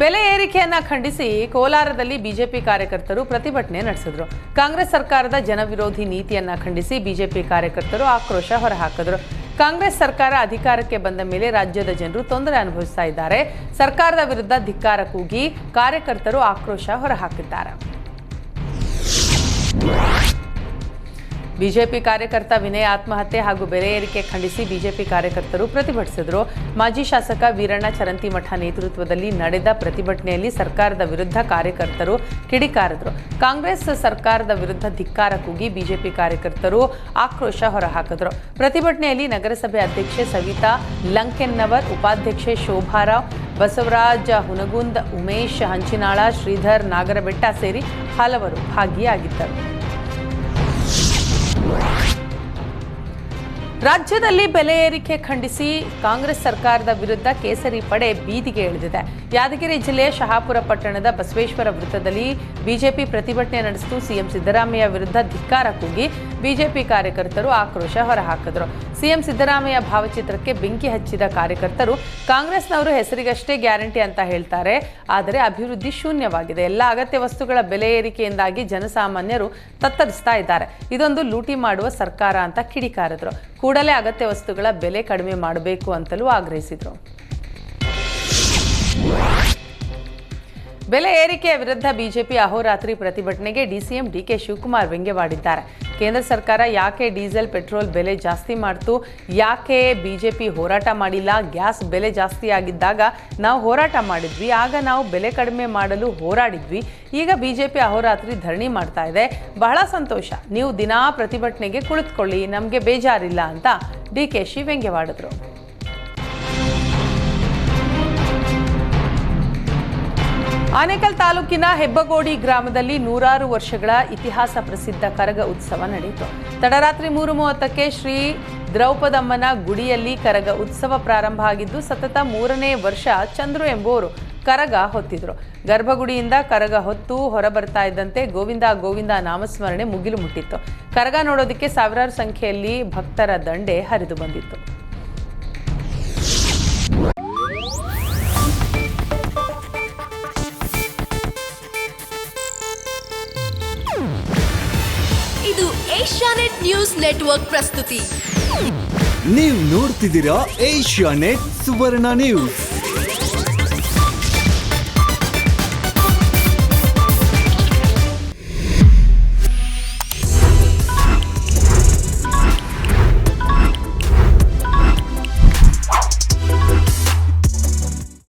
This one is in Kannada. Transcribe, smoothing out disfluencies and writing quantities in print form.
ಬೆಲೆ ಏರಿಕೆಯನ್ನ ಖಂಡಿಸಿ ಕೋಲಾರದಲ್ಲಿ ಬಿಜೆಪಿ ಕಾರ್ಯಕರ್ತರು ಪ್ರತಿಭಟನೆ ನಡೆಸಿದ್ರು. ಕಾಂಗ್ರೆಸ್ ಸರ್ಕಾರದ ಜನವಿರೋಧಿ ನೀತಿಯನ್ನ ಖಂಡಿಸಿ ಬಿಜೆಪಿ ಕಾರ್ಯಕರ್ತರು ಆಕ್ರೋಶ ಹೊರಹಾಕಿದ್ರು. ಕಾಂಗ್ರೆಸ್ ಸರ್ಕಾರ ಅಧಿಕಾರಕ್ಕೆ ಬಂದ ಮೇಲೆ ರಾಜ್ಯದ ಜನರು ತೊಂದರೆ ಅನುಭವಿಸ್ತಾ ಇದ್ದಾರೆ. ಸರ್ಕಾರದ ವಿರುದ್ಧ ಧಿಕ್ಕಾರ ಕೂಗಿ ಕಾರ್ಯಕರ್ತರು ಆಕ್ರೋಶ ಹೊರಹಾಕಿದ್ದಾರೆ. ಬಿಜೆಪಿ ಕಾರ್ಯಕರ್ತ ವಿನಯ್ ಆತ್ಮಹತ್ಯೆ ಹಾಗೂ ಬೆಲೆ ಏರಿಕೆ ಖಂಡಿಸಿ ಬಿಜೆಪಿ ಕಾರ್ಯಕರ್ತರು ಪ್ರತಿಭಟಿಸಿದರು. ಮಾಜಿ ಶಾಸಕ ವೀರಣ್ಣ ಚರಂತಿಮಠ ನೇತೃತ್ವದಲ್ಲಿ ನಡೆದ ಪ್ರತಿಭಟನೆಯಲ್ಲಿ ಸರ್ಕಾರದ ವಿರುದ್ಧ ಕಾರ್ಯಕರ್ತರು ಕಿಡಿಕಾರಿದರು. ಕಾಂಗ್ರೆಸ್ ಸರ್ಕಾರದ ವಿರುದ್ಧ ಧಿಕ್ಕಾರ ಕೂಗಿ ಬಿಜೆಪಿ ಕಾರ್ಯಕರ್ತರು ಆಕ್ರೋಶ ಹೊರಹಾಕಿದರು. ಪ್ರತಿಭಟನೆಯಲ್ಲಿ ನಗರಸಭೆ ಅಧ್ಯಕ್ಷೆ ಸವಿತಾ ಲಂಕೆನ್ನವರ್, ಉಪಾಧ್ಯಕ್ಷೆ ಶೋಭಾರಾವ್, ಬಸವರಾಜ್ ಹುನಗುಂದ್, ಉಮೇಶ್ ಹಂಚಿನಾಳ, ಶ್ರೀಧರ್ ನಾಗರಬೆಟ್ಟ ಸೇರಿ ಹಲವರು ಭಾಗಿಯಾಗಿದ್ದರು. ರಾಜ್ಯದಲ್ಲಿ ಬೆಲೆ ಏರಿಕೆ ಖಂಡಿಸಿ ಕಾಂಗ್ರೆಸ್ ಸರ್ಕಾರದ ವಿರುದ್ಧ ಕೇಸರಿ ಪಡೆ ಬೀದಿಗೆ ಇಳಿದಿದೆ. ಯಾದಗಿರಿ ಜಿಲ್ಲೆಯ ಶಹಾಪುರ ಪಟ್ಟಣದ ಬಸವೇಶ್ವರ ವೃತ್ತದಲ್ಲಿ ಬಿಜೆಪಿ ಪ್ರತಿಭಟನೆ ನಡೆಸಿತು. ಸಿಎಂ ಸಿದ್ದರಾಮಯ್ಯ ವಿರುದ್ಧ ಧಿಕ್ಕಾರ ಕೂಗಿ ಬಿಜೆಪಿ ಕಾರ್ಯಕರ್ತರು ಆಕ್ರೋಶ ಹೊರಹಾಕಿದರು. ಸಿಎಂ ಸಿದ್ದರಾಮಯ್ಯ ಭಾವಚಿತ್ರಕ್ಕೆ ಬೆಂಕಿ ಹಚ್ಚಿದ ಕಾರ್ಯಕರ್ತರು, ಕಾಂಗ್ರೆಸ್ನವರು ಹೆಸರಿಗಷ್ಟೇ ಗ್ಯಾರಂಟಿ ಅಂತ ಹೇಳ್ತಾರೆ, ಆದರೆ ಅಭಿವೃದ್ಧಿ ಶೂನ್ಯವಾಗಿದೆ. ಎಲ್ಲ ಅಗತ್ಯ ವಸ್ತುಗಳ ಬೆಲೆ ಏರಿಕೆಯಿಂದಾಗಿ ಜನಸಾಮಾನ್ಯರು ತತ್ತರಿಸ್ತಾ ಇದ್ದಾರೆ. ಇದೊಂದು ಲೂಟಿ ಮಾಡುವ ಸರ್ಕಾರ ಅಂತ ಕಿಡಿಕಾರಿದ್ರು. ಕೂಡಲೇ ಅಗತ್ಯ ವಸ್ತುಗಳ ಬೆಲೆ ಕಡಿಮೆ ಮಾಡಬೇಕು ಅಂತಲೂ ಆಗ್ರಹಿಸಿದರು. ಬೆಲೆ ಏರಿಕೆಯ ವಿರುದ್ಧ ಬಿಜೆಪಿ ಅಹೋರಾತ್ರಿ ಪ್ರತಿಭಟನೆಗೆ ಡಿಸಿಎಂ ಡಿಕೆ ಶಿವಕುಮಾರ್ ವ್ಯಂಗ್ಯವಾಡಿದ್ದಾರೆ. ಕೇಂದ್ರ ಸರ್ಕಾರ ಯಾಕೆ ಡೀಸೆಲ್ ಪೆಟ್ರೋಲ್ ಬೆಲೆ ಜಾಸ್ತಿ ಮಾಡ್ತು, ಯಾಕೆ ಬಿಜೆಪಿ ಹೋರಾಟ ಮಾಡಿಲ್ಲ? ಗ್ಯಾಸ್ ಬೆಲೆ ಜಾಸ್ತಿ ಆಗಿದ್ದಾಗ ನಾವು ಹೋರಾಟ ಮಾಡಿದ್ವಿ, ಆಗ ನಾವು ಬೆಲೆ ಕಡಿಮೆ ಮಾಡಲು ಹೋರಾಡಿದ್ವಿ. ಈಗ ಬಿಜೆಪಿ ಅಹೋರಾತ್ರಿ ಧರಣಿ ಮಾಡ್ತಾ ಇದೆ. ಬಹಳ ಸಂತೋಷ, ನೀವು ದಿನಾ ಪ್ರತಿಭಟನೆಗೆ ಕುಳಿತುಕೊಳ್ಳಿ, ನಮಗೆ ಬೇಜಾರಿಲ್ಲ ಅಂತ ಡಿಕೆಶಿ ವ್ಯಂಗ್ಯವಾಡಿದ್ರು. ಆನೇಕಲ್ ತಾಲೂಕಿನ ಹೆಬ್ಬಗೋಡಿ ಗ್ರಾಮದಲ್ಲಿ ನೂರಾರು ವರ್ಷಗಳ ಇತಿಹಾಸ ಪ್ರಸಿದ್ಧ ಕರಗ ಉತ್ಸವ ನಡೆಯಿತು. ತಡರಾತ್ರಿ 3:30ಕ್ಕೆ ಶ್ರೀ ದ್ರೌಪದಮ್ಮನ ಗುಡಿಯಲ್ಲಿ ಕರಗ ಉತ್ಸವ ಪ್ರಾರಂಭ ಆಗಿದ್ದು, ಸತತ 3ನೇ ವರ್ಷ ಚಂದ್ರು ಎಂಬುವರು ಕರಗ ಹೊತ್ತಿದ್ರು. ಗರ್ಭಗುಡಿಯಿಂದ ಕರಗ ಹೊತ್ತು ಹೊರಬರ್ತಾ ಇದ್ದಂತೆ ಗೋವಿಂದ ಗೋವಿಂದ ನಾಮಸ್ಮರಣೆ ಮುಗಿಲು ಮುಟ್ಟಿತ್ತು. ಕರಗ ನೋಡೋದಕ್ಕೆ ಸಾವಿರಾರು ಸಂಖ್ಯೆಯಲ್ಲಿ ಭಕ್ತರ ದಂಡೆ ಹರಿದು ಬಂದಿತ್ತು. ಇದು ಏಷ್ಯಾನೆಟ್ ನ್ಯೂಸ್ ನೆಟ್ವರ್ಕ್ ಪ್ರಸ್ತುತಿ. ನೀವು ನೋಡ್ತಿದ್ದೀರಾ ಏಷ್ಯಾನೆಟ್ ಸುವರ್ಣ ನ್ಯೂಸ್.